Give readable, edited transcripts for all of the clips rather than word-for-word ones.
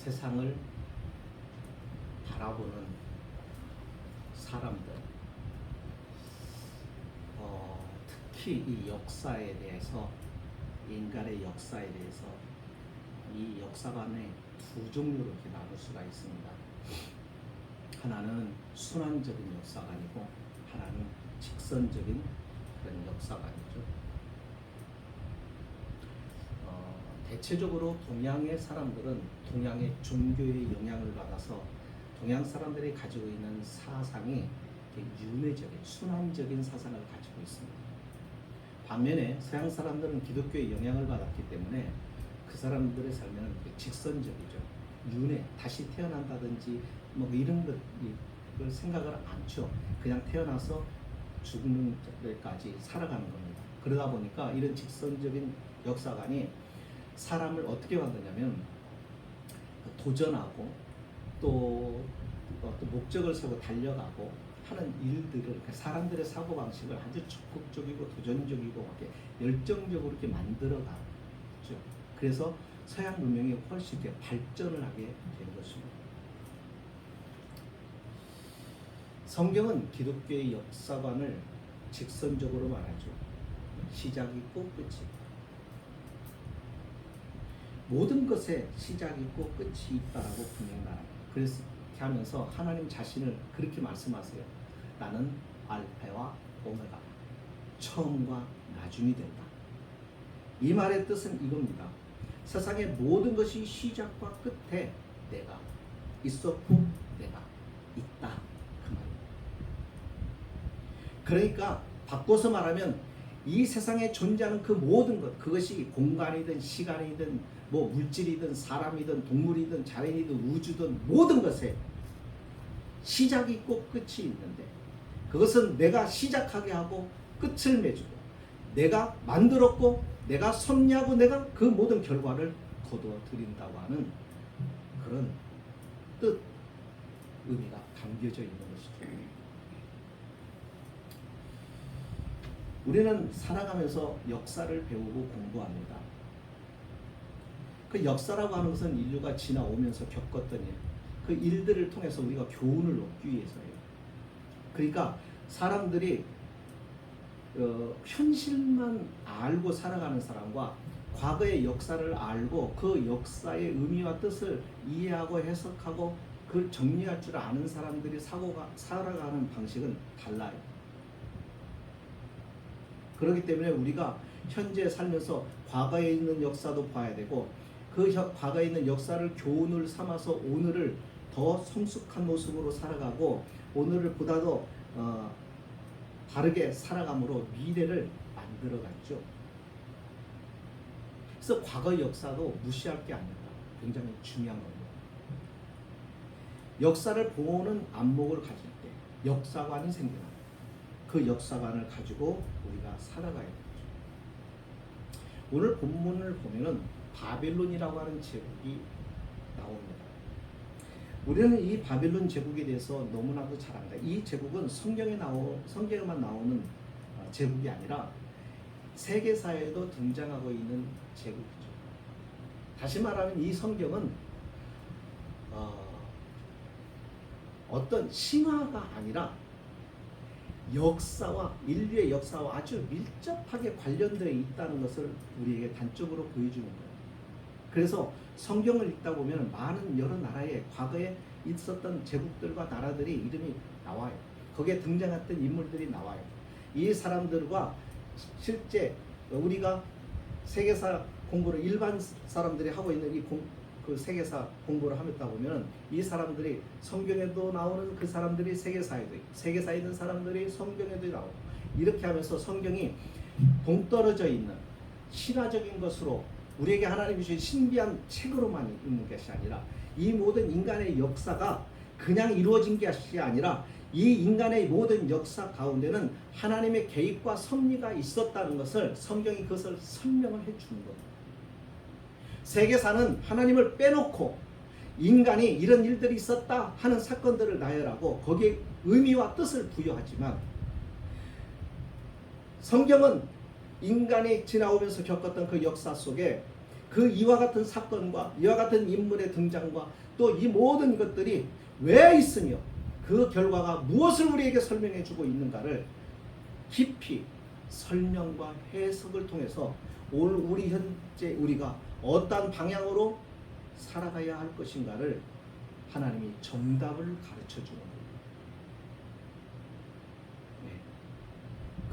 세상을 바라보는 사람들, 특히 이 역사에 대해서, 인간의 역사에 대해서 이 역사관에 두 종류로 이렇게 나눌 수가 있습니다. 하나는 순환적인 역사관이고 하나는 직선적인 그런 역사관이죠. 대체적으로 동양의 사람들은 동양의 종교의 영향을 받아서 동양 사람들이 가지고 있는 사상이 윤회적인, 순환적인 사상을 가지고 있습니다. 반면에 서양 사람들은 기독교의 영향을 받았기 때문에 그 사람들의 삶은 직선적이죠. 윤회, 다시 태어난다든지 뭐 이런 것을 생각을 않죠. 그냥 태어나서 죽는 데까지 살아가는 겁니다. 그러다 보니까 이런 직선적인 역사관이 사람을 어떻게 만드냐면 도전하고 또 어떤 목적을 세우고 달려가고 하는 일들을, 사람들의 사고방식을 아주 적극적이고 도전적이고 이렇게 열정적으로 이렇게 만들어가죠. 그래서 서양 문명이 훨씬 이렇게 발전을 하게 된 것입니다. 성경은 기독교의 역사관을 직선적으로 말하죠. 시작이 있고 끝이 있고. 모든 것에 시작이 있고 끝이 있다라고 분명히 말합니다. 그래서 이렇게 하면서 하나님 자신을 그렇게 말씀하세요. 나는 알파와 오메가, 처음과 나중이 된다. 이 말의 뜻은 이겁니다. 세상의 모든 것이 시작과 끝에 내가 있었고 내가 있다, 그 말입니다. 그러니까 바꿔서 말하면 이 세상에 존재하는 그 모든 것, 그것이 공간이든 시간이든 뭐 물질이든 사람이든 동물이든 자연이든 우주든 모든 것에 시작이 있고 끝이 있는데, 그것은 내가 시작하게 하고 끝을 맺고 내가 만들었고 내가 섭리하고 내가 그 모든 결과를 거두어 드린다고 하는 그런 뜻, 의미가 담겨져 있는 것이죠. 우리는 살아가면서 역사를 배우고 공부합니다. 그 역사라고 하는 것은 인류가 지나오면서 겪었던 일, 그 일들을 통해서 우리가 교훈을 얻기 위해서예요. 그러니까 사람들이 현실만 알고 살아가는 사람과 과거의 역사를 알고 그 역사의 의미와 뜻을 이해하고 해석하고 그걸 정리할 줄 아는 사람들이 살아가는 방식은 달라요. 그렇기 때문에 우리가 현재 살면서 과거에 있는 역사도 봐야 되고 그 과거에 있는 역사를 교훈을 삼아서 오늘을 더 성숙한 모습으로 살아가고 오늘을 보다 더 바르게 살아감으로 미래를 만들어갔죠. 그래서 과거 역사도 무시할 게 아닙니다. 굉장히 중요한 겁니다. 역사를 보는 안목을 가질 때 역사관이 생겨납니다. 그 역사관을 가지고 우리가 살아가야 되죠. 오늘 본문을 보면은 바벨론이라고 하는 제국이 나옵니다. 우리는 이 바벨론 제국에 대해서 너무나도 잘 압니다. 이 제국은 성경에만 나오는 제국이 아니라 세계사에도 등장하고 있는 제국이죠. 다시 말하면 이 성경은 어떤 신화가 아니라 역사와 인류의 역사와 아주 밀접하게 관련되어 있다는 것을 우리에게 단적으로 보여주는 거예요. 그래서 성경을 읽다 보면 많은 여러 나라의 과거에 있었던 제국들과 나라들이 이름이 나와요. 거기에 등장했던 인물들이 나와요. 이 사람들과 실제 우리가 세계사 공부를 일반 사람들이 하고 있는 그 세계사 공부를 하다 보면 이 사람들이 성경에도 나오는 그 사람들이 세계사에 있는 사람들이 성경에도 나오고 이렇게 하면서 성경이 동떨어져 있는 신화적인 것으로 우리에게 하나님이 주신 신비한 책으로만 있는 것이 아니라 이 모든 인간의 역사가 그냥 이루어진 것이 아니라 이 인간의 모든 역사 가운데는 하나님의 계획과 섭리가 있었다는 것을 성경이 그것을 설명을 해주는 겁니다. 세계사는 하나님을 빼놓고 인간이 이런 일들이 있었다 하는 사건들을 나열하고 거기에 의미와 뜻을 부여하지만 성경은 인간이 지나오면서 겪었던 그 역사 속에 그 이와 같은 사건과 이와 같은 인물의 등장과 또 이 모든 것들이 왜 있으며 그 결과가 무엇을 우리에게 설명해 주고 있는가를 깊이 설명과 해석을 통해서 오늘 우리 현재 우리가 어떤 방향으로 살아가야 할 것인가를 하나님이 정답을 가르쳐 주는 거예요. 네.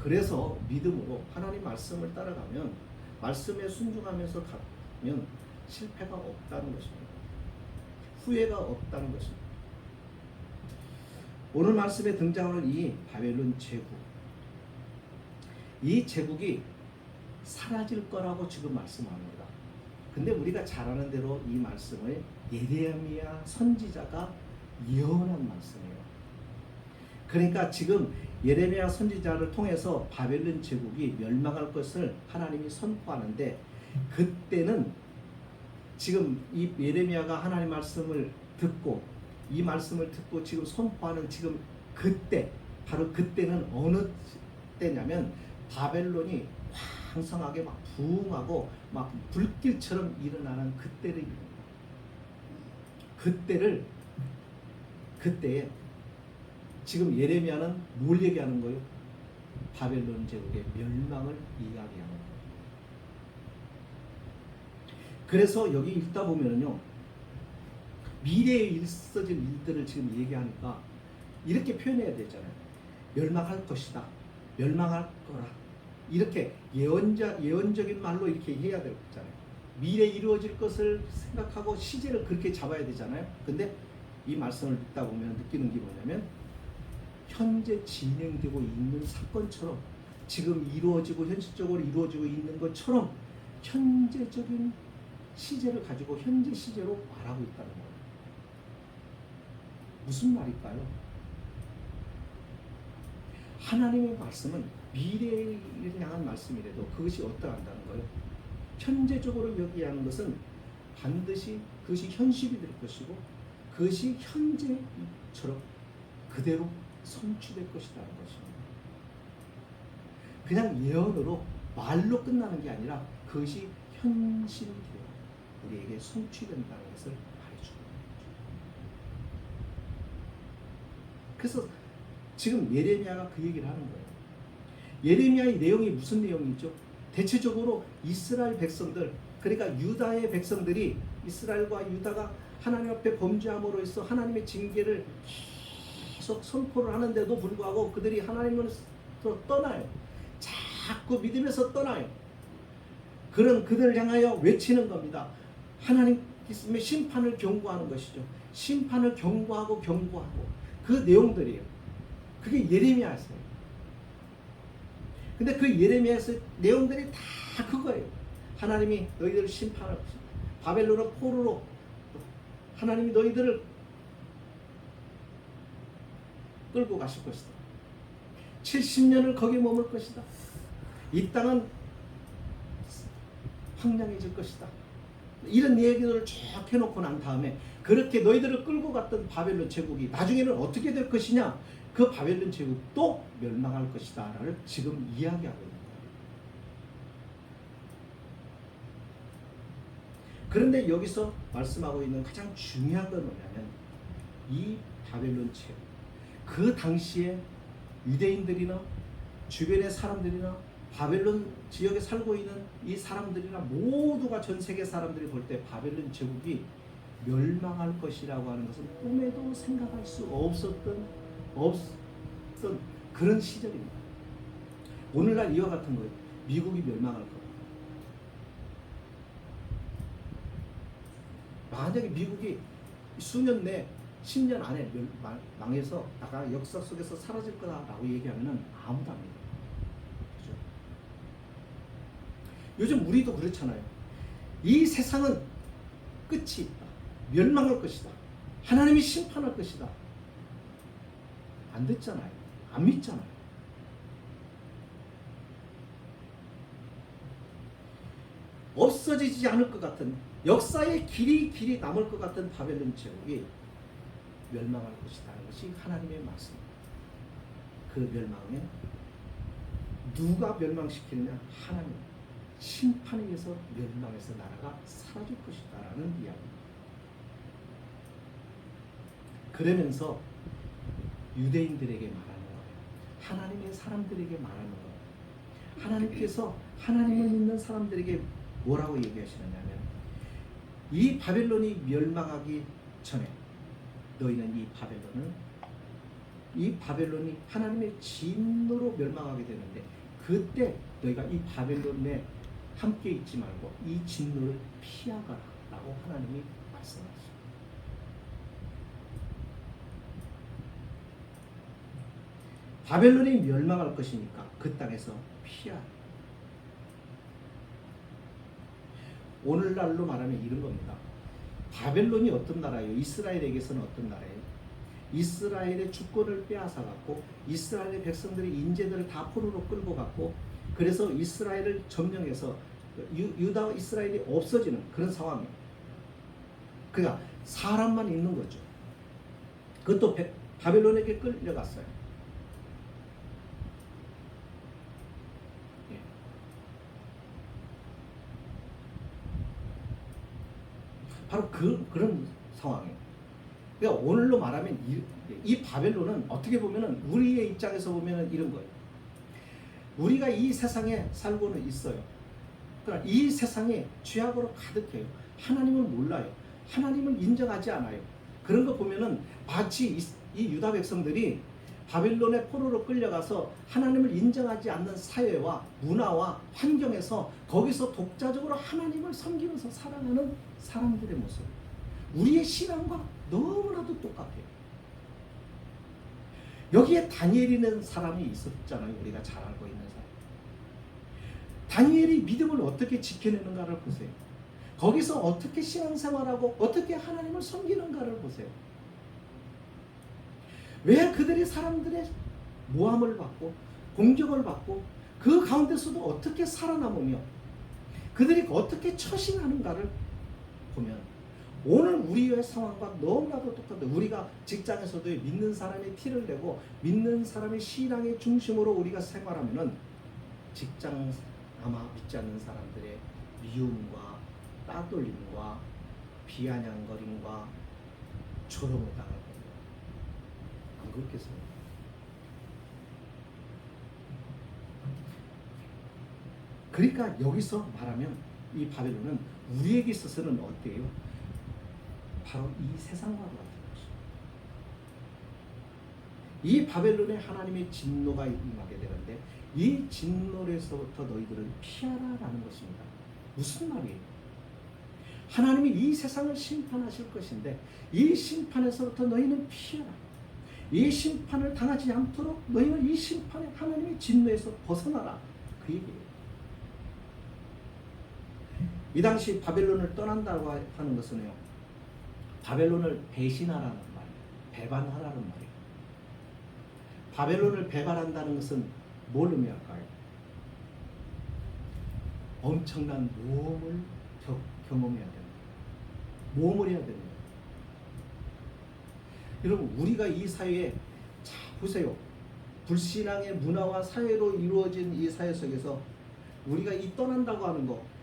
그래서 믿음으로 하나님 말씀을 따라가면, 말씀에 순종하면서 가면 실패가 없다는 것입니다. 후회가 없다는 것입니다. 오늘 말씀에 등장하는 이 바벨론 제국, 이 제국이 사라질 거라고 지금 말씀합니다. 근데 우리가 잘 아는 대로 이 말씀을 예레미야 선지자가 예언한 말씀이에요. 그러니까 지금 예레미야 선지자를 통해서 바벨론 제국이 멸망할 것을 하나님이 선포하는데, 그때는 지금 이 예레미야가 하나님 말씀을 듣고 이 말씀을 듣고 지금 선포하는 지금 그때, 바로 그때는 어느 때냐면 바벨론이 왕성하게 막 부흥하고 막 불길처럼 일어나는 그때를 그때에 지금 예레미야는 뭘 얘기하는 거예요? 바벨론 제국의 멸망을 이야기하는 거예요. 그래서 여기 읽다 보면요, 미래에 있어질 일들을 지금 얘기하니까 이렇게 표현해야 되잖아요. 멸망할 것이다, 멸망할 거라, 이렇게 예언적인 말로 이렇게 해야 될 거잖아요. 미래에 이루어질 것을 생각하고 시제를 그렇게 잡아야 되잖아요. 근데 이 말씀을 듣다 보면 느끼는 게 뭐냐면, 현재 진행되고 있는 사건처럼, 지금 이루어지고 현실적으로 이루어지고 있는 것처럼 현재적인 시제를 가지고 현재 시제로 말하고 있다는 거예요. 무슨 말일까요? 하나님의 말씀은 미래를 향한 말씀이라도 그것이 어떠한다는 거예요? 현재적으로 여기하는 것은 반드시 그것이 현실이 될 것이고 그것이 현재처럼 그대로 성취될 것이라는 것입니다. 그냥 예언으로 말로 끝나는 게 아니라 그것이 현실이 되어 우리에게 성취된다는 것을 말해주는 거죠. 그래서 지금 예레미야가 그 얘기를 하는 거예요. 예레미야의 내용이 무슨 내용이죠? 대체적으로 이스라엘 백성들, 그러니까 유다의 백성들이, 이스라엘과 유다가 하나님 앞에 범죄함으로 해서 하나님의 징계를 계속 선포를 하는데도 불구하고 그들이 하나님을 떠나요. 자꾸 믿음에서 떠나요. 그런 그들을 향하여 외치는 겁니다. 하나님의 심판을 경고하는 것이죠. 심판을 경고하고 그 내용들이에요. 그게 예레미야였어요. 근데 그 예레미야의 내용들이 다 그거예요. 하나님이 너희들을 심판을, 바벨론의 포로로 하나님이 너희들을 끌고 가실 것이다. 70년을 거기 머물 것이다. 이 땅은 황량해질 것이다. 이런 얘기들을 쭉 해놓고 난 다음에 그렇게 너희들을 끌고 갔던 바벨론 제국이 나중에는 어떻게 될 것이냐, 그 바벨론 제국도 멸망할 것이다 라를 지금 이야기하고 있는 거예요. 그런데 여기서 말씀하고 있는 가장 중요한 건 뭐냐면, 이 바벨론 제국, 그 당시에 유대인들이나 주변의 사람들이나 바벨론 지역에 살고 있는 이 사람들이나 모두가, 전 세계 사람들이 볼 때 바벨론 제국이 멸망할 것이라고 하는 것은 꿈에도 생각할 수 없었던 그런 시절입니다. 오늘날 이와 같은 거예요. 미국이 멸망할 거. 만약에 미국이 수년 내 10년 안에 망해서 나가 역사 속에서 사라질 거다라고 얘기하면은 아무도 안 믿어요. 그죠? 요즘 우리도 그렇잖아요. 이 세상은 끝이 있다. 멸망할 것이다. 하나님이 심판할 것이다. 안 듣잖아요. 안 믿잖아요. 없어지지 않을 것 같은, 역사의 길이 남을 것 같은 바벨론 제국이 멸망할 것이라는 것이 하나님의 말씀입니다. 그 멸망에 누가 멸망시키느냐? 하나님. 심판에 의해서 멸망해서 나라가 사라질 것이다라는 이야기입니다. 그러면서 유대인들에게 말하는 거예요. 하나님의 사람들에게 말하는 거예요. 하나님께서 하나님을 믿는 사람들에게 뭐라고 얘기하시느냐면 이 바벨론이 멸망하기 전에 너희는 이 바벨론이 하나님의 진노로 멸망하게 되는데 그때 너희가 이 바벨론에 함께 있지 말고 이 진노를 피하거라 라고 하나님이 말씀하셨습니다. 바벨론이 멸망할 것이니까 그 땅에서 피하라. 오늘날로 말하면 이런 겁니다. 바벨론이 어떤 나라예요? 이스라엘에게서는 어떤 나라예요? 이스라엘의 주권을 빼앗아갖고 이스라엘의 백성들의 인재들을 다 포로로 끌고 갔고 그래서 이스라엘을 점령해서 유다와 이스라엘이 없어지는 그런 상황이에요. 그러니까 사람만 있는 거죠. 그것도 바벨론에게 끌려갔어요. 예. 바로 그런 상황이에요. 그러니까 오늘로 말하면 이 바벨론은 어떻게 보면은 우리의 입장에서 보면은 이런 거예요. 우리가 이 세상에 살고는 있어요. 그러나 이 세상에 죄악으로 가득해요. 하나님을 몰라요. 하나님을 인정하지 않아요. 그런 거 보면은 마치 이 유다 백성들이 바벨론의 포로로 끌려가서 하나님을 인정하지 않는 사회와 문화와 환경에서 거기서 독자적으로 하나님을 섬기면서 살아가는 사람들의 모습. 우리의 신앙과 너무나도 똑같아요. 여기에 다니엘이라는 사람이 있었잖아요. 우리가 잘 알고 있는 사람. 다니엘이 믿음을 어떻게 지켜내는가를 보세요. 거기서 어떻게 신앙생활하고 어떻게 하나님을 섬기는가를 보세요. 왜 그들이 사람들의 모함을 받고 공격을 받고 그 가운데서도 어떻게 살아남으며 그들이 어떻게 처신하는가를 보면 오늘 우리의 상황과 너무나도 똑같아요. 우리가 직장에서도 믿는 사람의 티를 내고 믿는 사람의 신앙의 중심으로 우리가 생활하면은 직장 아마 믿지 않는 사람들의 미움과 따돌림과 비아냥거림과 조롱을 당할 겁니다. 안 그렇겠습니까? 그러니까 여기서 말하면 이 바벨론은 우리에게 있어서는 어때요? 바로 이 세상과 같은 것입니다. 이 바벨론에 하나님의 진노가 임하게 되는데 이 진노에서부터 너희들은 피하라라는 것입니다. 무슨 말이에요? 하나님이 이 세상을 심판하실 것인데 이 심판에서부터 너희는 피하라. 이 심판을 당하지 않도록 너희는 이 심판의 하나님의 진노에서 벗어나라. 그 얘기예요. 이 당시 바벨론을 떠난다고 하는 것은요. 바벨론을 배신하라는 말이에요. 배반하라는 말이에요. 바벨론을 배반한다는 것은 뭘 의미할까요? 엄청난 모험을 경험해야 됩니다. 모험을 해야 됩니다. 여러분 우리가 이 사회에 자 보세요. 불신앙의 문화와 사회로 이루어진 이 사회 속에서 우리가 이 떠난다고 하는 거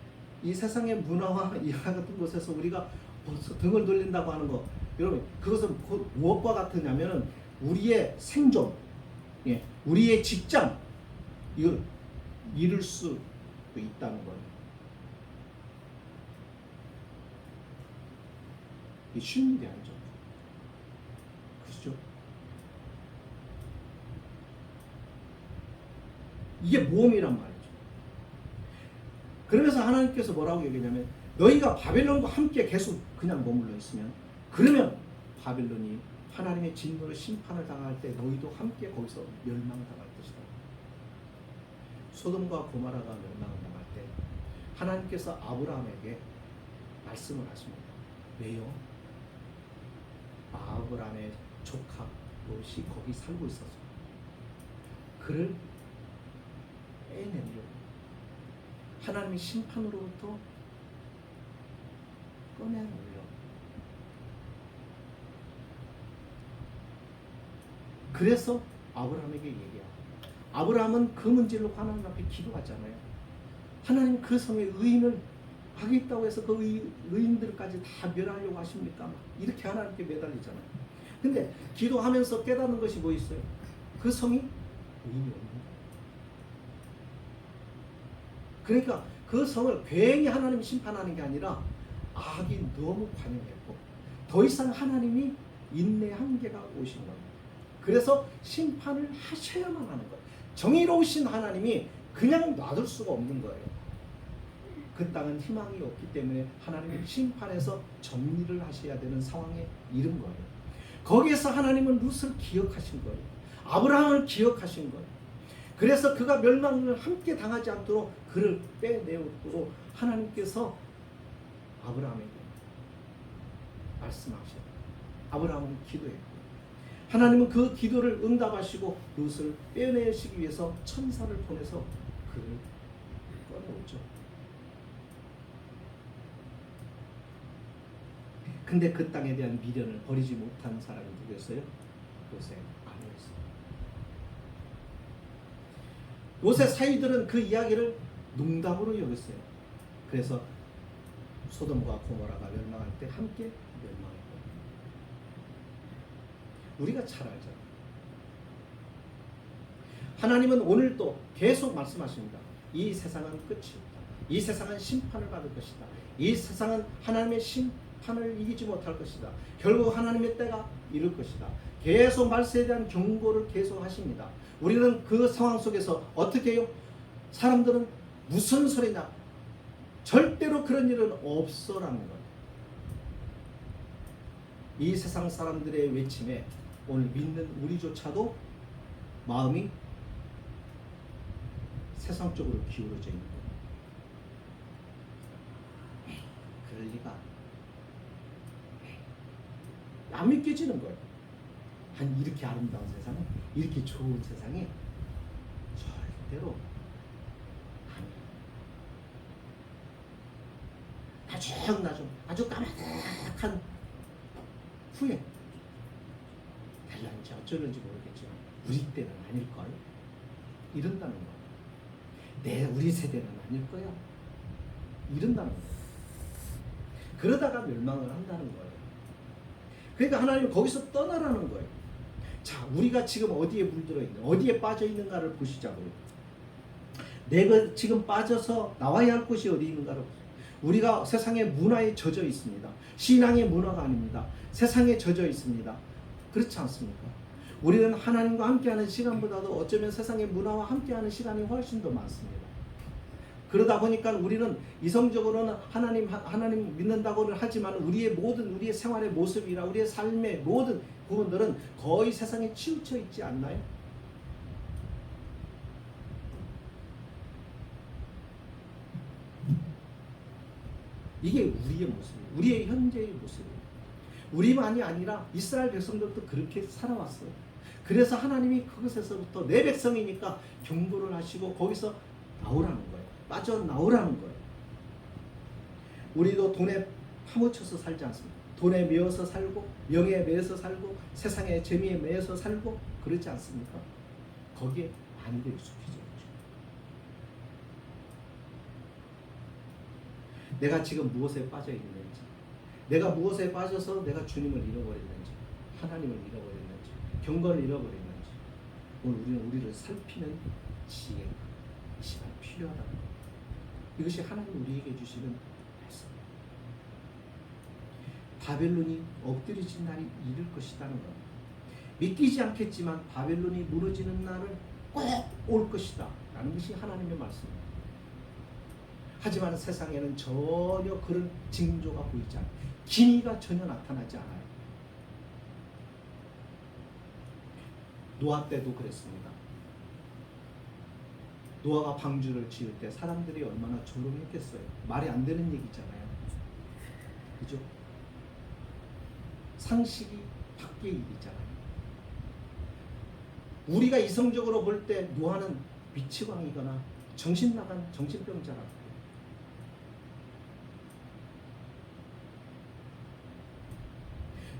이 세상의 문화와 이 같은 곳에서 우리가 등을 돌린다고 하는 거 여러분 그것은 무엇과 같으냐면은 우리의 생존 예, 우리의 직장 이걸 잃을 수 있다는 거예요. 이게 쉬운 일이 아니죠. 그렇죠? 이게 모험이란 말이죠. 그러면서 하나님께서 뭐라고 얘기하냐면 너희가 바벨론과 함께 계속 그냥 머물러 있으면 그러면 바벨론이 하나님의 진노로 심판을 당할 때 너희도 함께 거기서 멸망당할 것이다. 소돔과 고모라가 멸망당할 때 하나님께서 아브라함에게 말씀을 하십니다. 왜요? 아브라함의 조카 롯이 거기 살고 있어서 그를 빼내려고 하나님의 심판으로부터 꺼내놓으려. 그래서 아브라함에게 얘기하고 아브라함은 그 문제로 하나님 앞에 기도하잖아요. 하나님 그 성에 의인을 하겠다고 해서 그 의인들까지 다 멸하려고 하십니까? 막 이렇게 하나님께 매달리잖아요. 근데 기도하면서 깨닫는 것이 뭐 있어요? 그 성이 의인이 없는 거예요. 그러니까 그 성을 괜히 하나님 심판하는 게 아니라 악이 너무 관영했고 더 이상 하나님이 인내 한계가 오신 거예요. 그래서 심판을 하셔야만 하는 거예요. 정의로우신 하나님이 그냥 놔둘 수가 없는 거예요. 그 땅은 희망이 없기 때문에 하나님이 심판해서 정리를 하셔야 되는 상황에 이른 거예요. 거기에서 하나님은 룻을 기억하신 거예요. 아브라함을 기억하신 거예요. 그래서 그가 멸망을 함께 당하지 않도록 그를 빼내도록 하나님께서 아브라함에게 말씀하셨어요. 아브라함은 기도했고 하나님은 그 기도를 응답하시고 룻을 빼내시기 위해서 천사를 보내서 그를 꺼내오죠. 근데 그 땅에 대한 미련을 버리지 못한 사람이 누구였어요? 롯의 아내였어요. 롯의 사위들은 그 이야기를 농담으로 여겼어요. 그래서 소돔과 고모라가 멸망할 때 함께 멸망했고 우리가 잘 알잖아요. 하나님은 오늘도 계속 말씀하십니다. 이 세상은 끝이 없다. 이 세상은 심판을 받을 것이다. 이 세상은 하나님의 심판을 이기지 못할 것이다. 결국 하나님의 때가 이를 것이다. 계속 말세에 대한 경고를 계속 하십니다. 우리는 그 상황 속에서 어떻게 해요? 사람들은 무슨 소리냐? 절대로 그런 일은 없어라는 거예요. 이 세상 사람들의 외침에 오늘 믿는 우리조차도 마음이 세상 쪽으로 기울어져 있는 거예요. 그럴 리가 안 믿겨지는 거예요. 한 이렇게 아름다운 세상에, 이렇게 좋은 세상에 절대로 나중 아주 까마득한 후에 될런지 어쩌는지 모르겠지만 우리 때는 아닐 거예요. 이런다는 거예요. 우리 세대는 아닐 거야. 이런다는 거예요. 그러다가 멸망을 한다는 거예요. 그러니까 하나님은 거기서 떠나라는 거예요. 자, 우리가 지금 어디에 물들어 있는, 어디에 빠져 있는가를 보시자고요. 내가 지금 빠져서 나와야 할 곳이 어디 있는가를 보세요. 우리가 세상의 문화에 젖어 있습니다. 신앙의 문화가 아닙니다. 세상에 젖어 있습니다. 그렇지 않습니까? 우리는 하나님과 함께하는 시간보다도 어쩌면 세상의 문화와 함께하는 시간이 훨씬 더 많습니다. 그러다 보니까 우리는 이성적으로는 하나님 믿는다고는 하지만 우리의 생활의 모습이나 우리의 삶의 모든 부분들은 거의 세상에 치우쳐 있지 않나요? 이게 우리의 모습이에요. 우리의 현재의 모습이에요. 우리만이 아니라 이스라엘 백성들도 그렇게 살아왔어요. 그래서 하나님이 그것에서부터 내 백성이니까 경고를 하시고 거기서 나오라는 거예요. 빠져나오라는 거예요. 우리도 돈에 파묻혀서 살지 않습니다. 돈에 매여서 살고 명예에 매여서 살고 세상의 재미에 매여서 살고 그렇지 않습니까? 거기에 많이들 익숙해져. 내가 지금 무엇에 빠져 있는지, 내가 무엇에 빠져서 내가 주님을 잃어버렸는지, 하나님을 잃어버렸는지, 경건을 잃어버렸는지, 오늘 우리는 우리를 살피는 지혜가 이 시간 필요하다는 것. 이것이 하나님 우리에게 주시는 말씀입니다. 바벨론이 엎드려진 날이 이를 것이라는 것. 믿기지 않겠지만 바벨론이 무너지는 날은 꼭 올 것이다 라는 것이 하나님의 말씀입니다. 하지만 세상에는 전혀 그런 징조가 보이지 않아요. 기미가 전혀 나타나지 않아요. 노아 때도 그랬습니다. 노아가 방주를 지을 때 사람들이 얼마나 조롱했겠어요. 말이 안 되는 얘기잖아요. 그죠? 상식이 밖의 일이잖아요. 우리가 이성적으로 볼 때 노아는 미치광이거나 정신 나간 정신병자라고.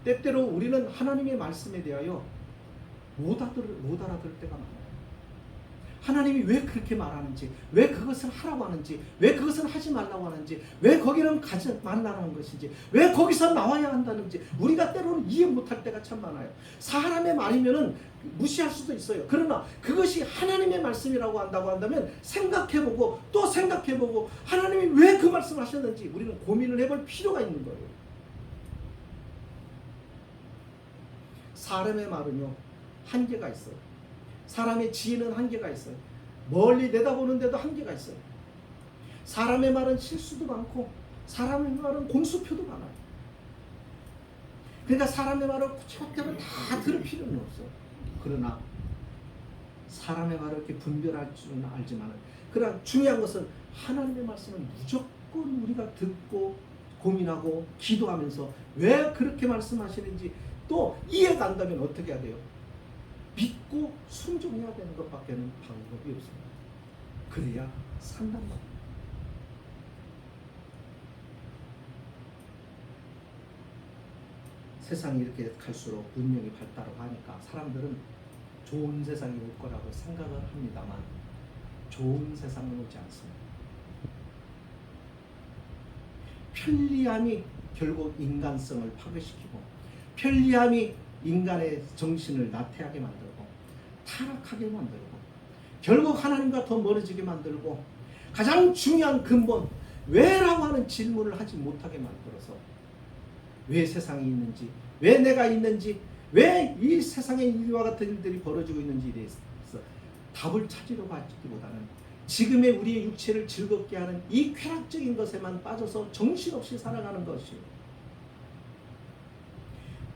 때때로 우리는 하나님의 말씀에 대하여 못 알아들 때가 많아요. 하나님이 왜 그렇게 말하는지, 왜 그것을 하라고 하는지, 왜 그것을 하지 말라고 하는지, 왜 거기는 가지 말라는 것인지, 왜 거기서 나와야 한다는지 우리가 때로는 이해 못할 때가 참 많아요. 사람의 말이면은 무시할 수도 있어요. 그러나 그것이 하나님의 말씀이라고 한다고 한다면 생각해보고 또 생각해보고 하나님이 왜 그 말씀을 하셨는지 우리는 고민을 해볼 필요가 있는 거예요. 사람의 말은요 한계가 있어요. 사람의 지혜는 한계가 있어요. 멀리 내다보는데도 한계가 있어요. 사람의 말은 실수도 많고 사람의 말은 공수표도 많아요. 그러니까 사람의 말을 구체적으로 다 들을 필요는 없어요. 그러나 사람의 말을 이렇게 분별할 줄은 알지만, 그러나 중요한 것은 하나님의 말씀을 무조건 우리가 듣고 고민하고 기도하면서 왜 그렇게 말씀하시는지 또 이해가 안 가면 어떻게 해야 돼요? 믿고 순종해야 되는 것밖에는 방법이 없습니다. 그래야 산단 말이에요. 세상이 이렇게 갈수록 문명이 발달하고 하니까 사람들은 좋은 세상이 올 거라고 생각을 합니다만 좋은 세상은 오지 않습니다. 편리함이 결국 인간성을 파괴시키고, 편리함이 인간의 정신을 나태하게 만들고 타락하게 만들고 결국 하나님과 더 멀어지게 만들고, 가장 중요한 근본 왜라고 하는 질문을 하지 못하게 만들어서 왜 세상이 있는지, 왜 내가 있는지, 왜 이 세상에 이와 같은 일들이 벌어지고 있는지에 대해서 답을 찾으려고 하기보다는 지금의 우리의 육체를 즐겁게 하는 이 쾌락적인 것에만 빠져서 정신없이 살아가는 것이에요.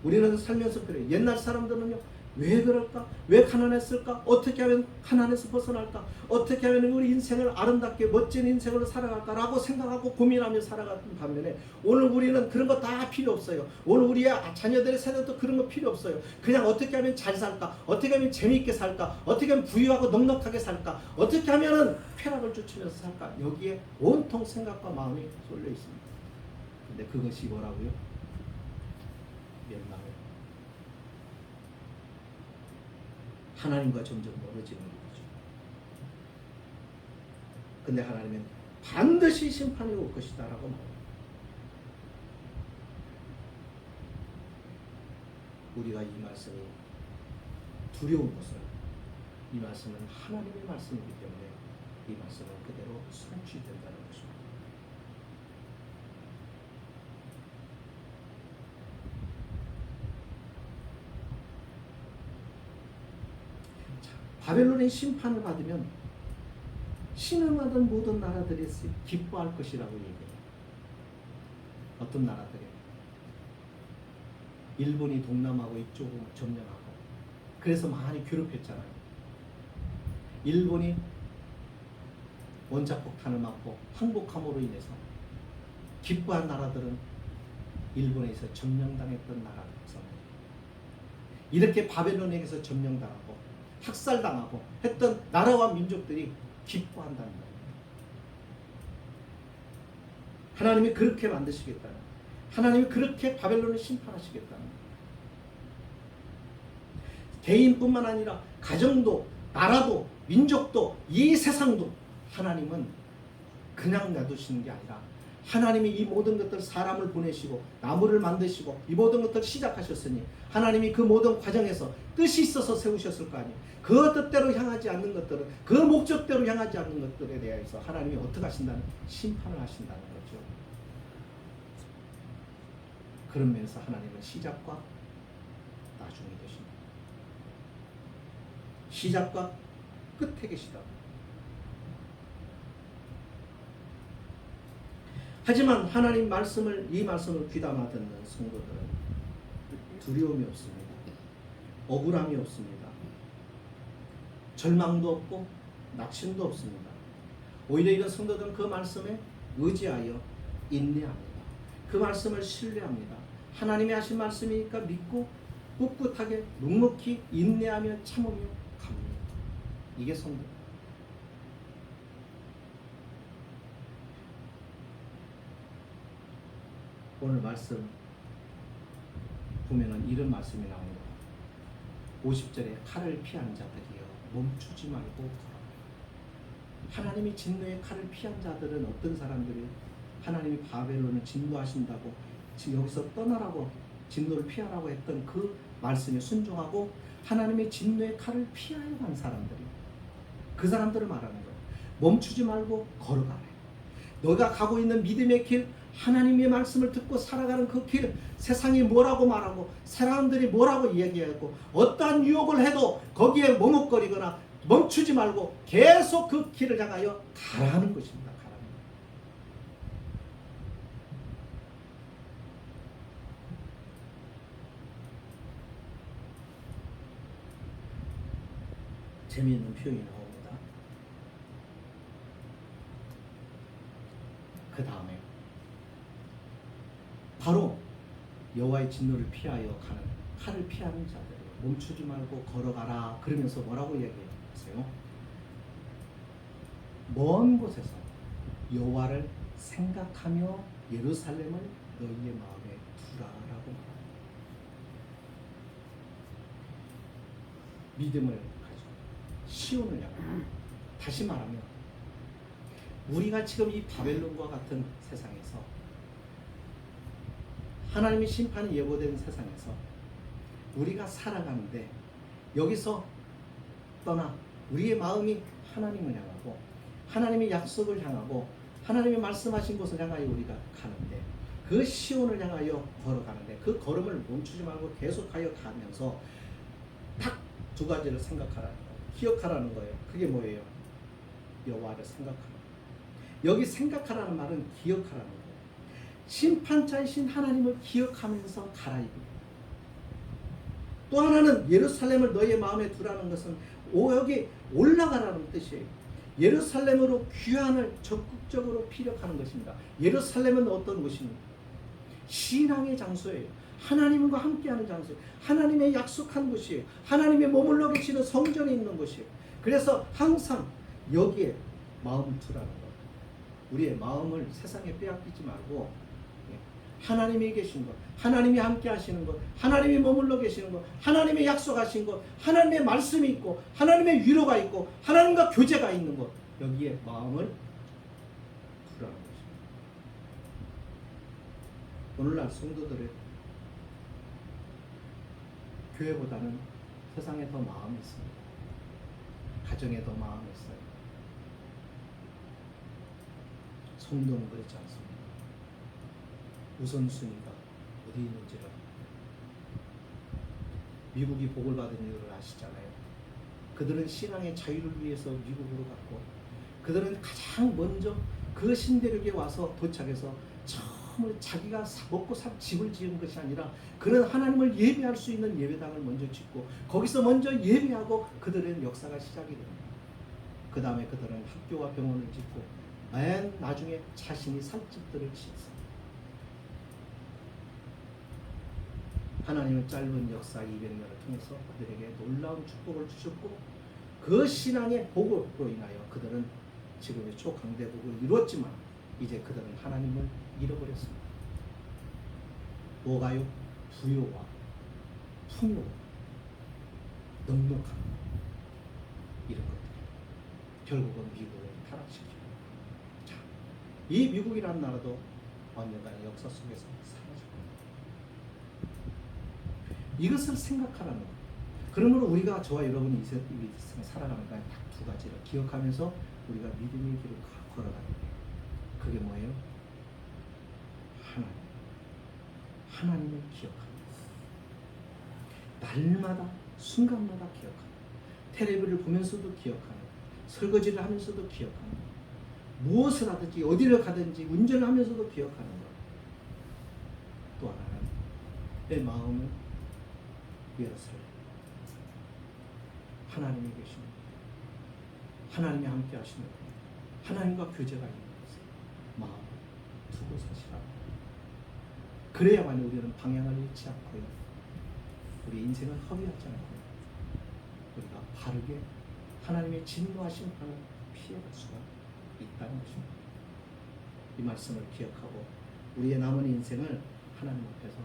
우리는 살면서 그래요. 옛날 사람들은요, 왜 그럴까? 왜 가난했을까? 어떻게 하면 가난에서 벗어날까? 어떻게 하면 우리 인생을 아름답게 멋진 인생으로 살아갈까라고 생각하고 고민하며 살아가는 반면에 오늘 우리는 그런 거 다 필요 없어요. 오늘 우리의 자녀들의 세대도 그런 거 필요 없어요. 그냥 어떻게 하면 잘 살까? 어떻게 하면 재미있게 살까? 어떻게 하면 부유하고 넉넉하게 살까? 어떻게 하면 쾌락을 쫓으면서 살까? 여기에 온통 생각과 마음이 쏠려 있습니다. 근데 그것이 뭐라고요? 멸망이에요. 하나님과 점점 멀어지는 거죠. 근데 하나님은 반드시 심판이 올 것이다 라고 말합니다. 우리가 이 말씀이 두려운 것은 이 말씀은 하나님의 말씀이기 때문에 이 말씀은 그대로 성취된다는 것입니다. 바벨론의 심판을 받으면 신음하던 모든 나라들이 기뻐할 것이라고 얘기해요. 어떤 나라들이? 일본이 동남하고 이쪽으로 점령하고 그래서 많이 괴롭혔잖아요. 일본이 원자폭탄을 맞고 항복함으로 인해서 기뻐한 나라들은 일본에서 점령당했던 나라들입니다. 이렇게 바벨론에게서 점령당하고 학살당하고 했던 나라와 민족들이 기뻐한다는 거예요. 하나님이 그렇게 만드시겠다는, 하나님이 그렇게 바벨론을 심판하시겠다는 거예요. 개인뿐만 아니라 가정도, 나라도, 민족도, 이 세상도 하나님은 그냥 놔두시는 게 아니라 하나님이 이 모든 것들 사람을 보내시고 나무를 만드시고 이 모든 것들을 시작하셨으니 하나님이 그 모든 과정에서 뜻이 있어서 세우셨을 거 아니에요. 그 뜻대로 향하지 않는 것들은, 그 목적대로 향하지 않는 것들에 대해서 하나님이 어떻게 하신다는? 심판을 하신다는 거죠. 그런 면에서 하나님은 시작과 나중에 계십니다. 시작과 끝에 계시다. 하지만 하나님 말씀을, 이 말씀을 귀담아 듣는 성도들은 두려움이 없습니다. 억울함이 없습니다. 절망도 없고 낙심도 없습니다. 오히려 이런 성도들은 그 말씀에 의지하여 인내합니다. 그 말씀을 신뢰합니다. 하나님이 하신 말씀이니까 믿고 꿋꿋하게 묵묵히 인내하며 참으며 갑니다. 이게 성도. 오늘 말씀 보면은 이런 말씀이 나옵니다. 50절에 칼을 피한 자들이여 멈추지 말고 걸어라. 하나님이 진노의 칼을 피한 자들은 어떤 사람들이 하나님이 바벨론을 진노하신다고 지금 여기서 떠나라고 진노를 피하라고 했던 그 말씀에 순종하고 하나님의 진노의 칼을 피하여 간 사람들이 그 사람들을 말하는 거예요. 멈추지 말고 걸어가래. 너가 가고 있는 믿음의 길, 하나님의 말씀을 듣고 살아가는 그 길, 세상이 뭐라고 말하고 사람들이 뭐라고 이야기하고 어떠한 유혹을 해도 거기에 머뭇거리거나 멈추지 말고 계속 그 길을 향하여 가라는 것입니다. 가라는 것. 재미있는 표현이 나옵니다. 그 다음에 바로 여호와의 진노를 피하여 가는 칼을 피하는 자들 멈추지 말고 걸어가라 그러면서 뭐라고 이야기해요? 먼 곳에서 여호와를 생각하며 예루살렘을 너희의 마음에 두라라고 말합니다. 믿음을 가지고 시온을 향하여 다시 말하면 우리가 지금 이 바벨론과 같은 세상에서 하나님의 심판이 예고된 세상에서 우리가 살아가는데 여기서 떠나 우리의 마음이 하나님을 향하고 하나님의 약속을 향하고 하나님이 말씀하신 곳을 향하여 우리가 가는데 그 시온을 향하여 걸어가는데 그 걸음을 멈추지 말고 계속하여 가면서 딱 두 가지를 생각하라는 거예요. 기억하라는 거예요. 그게 뭐예요? 여호와를 생각하라. 여기 생각하라는 말은 기억하라는 거예요. 심판자이신 하나님을 기억하면서 가라 이거예요. 또 하나는 예루살렘을 너희의 마음에 두라는 것은 여기 올라가라는 뜻이에요. 예루살렘으로 귀환을 적극적으로 피력하는 것입니다. 예루살렘은 어떤 곳입니까? 신앙의 장소예요. 하나님과 함께하는 장소예요. 하나님의 약속한 곳이에요. 하나님의 머물러 계시는 성전에 있는 곳이에요. 그래서 항상 여기에 마음 두라는 거예요. 우리의 마음을 세상에 빼앗기지 말고 하나님이 계신 것, 하나님이 함께 하시는 것, 하나님이 머물러 계시는 것, 하나님의 약속하신 것, 하나님의 말씀이 있고 하나님의 위로가 있고 하나님과 교제가 있는 것, 여기에 마음을 두라는 것입니다. 오늘날 성도들의 교회보다는 세상에 더 마음이 있습니다. 가정에 더 마음이 있어요. 성도는 그렇지 않습니다. 우선순위가 어디 있는지를 미국이 복을 받은 이유를 아시잖아요. 그들은 신앙의 자유를 위해서 미국으로 갔고 그들은 가장 먼저 그 신대륙에 와서 도착해서 처음으로 자기가 먹고 살 집을 지은 것이 아니라 그런 하나님을 예배할 수 있는 예배당을 먼저 짓고 거기서 먼저 예배하고 그들의 역사가 시작이 됩니다. 그 다음에 그들은 학교와 병원을 짓고 맨 나중에 자신이 살 집들을 짓습니다. 하나님은 짧은 역사 200년을 통해서 그들에게 놀라운 축복을 주셨고 그 신앙의 복으로 인하여 그들은 지금의 초강대국을 이루었지만 이제 그들은 하나님을 잃어버렸습니다. 뭐가요? 부요와 풍요와 넉넉함 이런 것들이 결국은 미국을 타락시키고 자, 이 미국이라는 나라도 언젠가는 역사 속에서 사라질 겁니다. 이것을 생각하라는 거예요. 그러므로 우리가 저와 여러분이 이 세상에 살아가는 건 딱 두 가지를 기억하면서 우리가 믿음의 길을 걸어가는 거예요. 그게 뭐예요? 하나님을 기억합니다. 날마다 순간마다 기억합니다. 텔레비를 보면서도 기억하는 설거지를 하면서도 기억하는 무엇을 하든지 어디를 가든지 운전을 하면서도 기억하는 것. 또 하나는 내 마음을 열어서 하나님이 계십니다. 하나님이 함께 하시는 것, 하나님과 교제가 있는 것을 마음을 두고 사시라. 그래야만 우리는 방향을 잃지 않고요. 우리 인생을 허비하지 않고 우리가 바르게 하나님의 진노하신 판을 피해갈 수가 있다는 것입니다. 이 말씀을 기억하고 우리의 남은 인생을 하나님 앞에서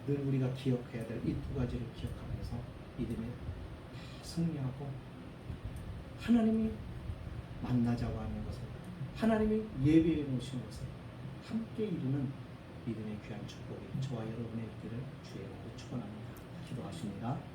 늘 우리가 기억해야 될 이 두 가지를 기억하면서 믿음에 승리하고 하나님이 만나자고 하는 것을, 하나님이 예배해 놓으신 것을 함께 이루는 믿음의 귀한 축복이 저와 여러분의 있기를 주의 이름으로 축원합니다. 기도하십니다.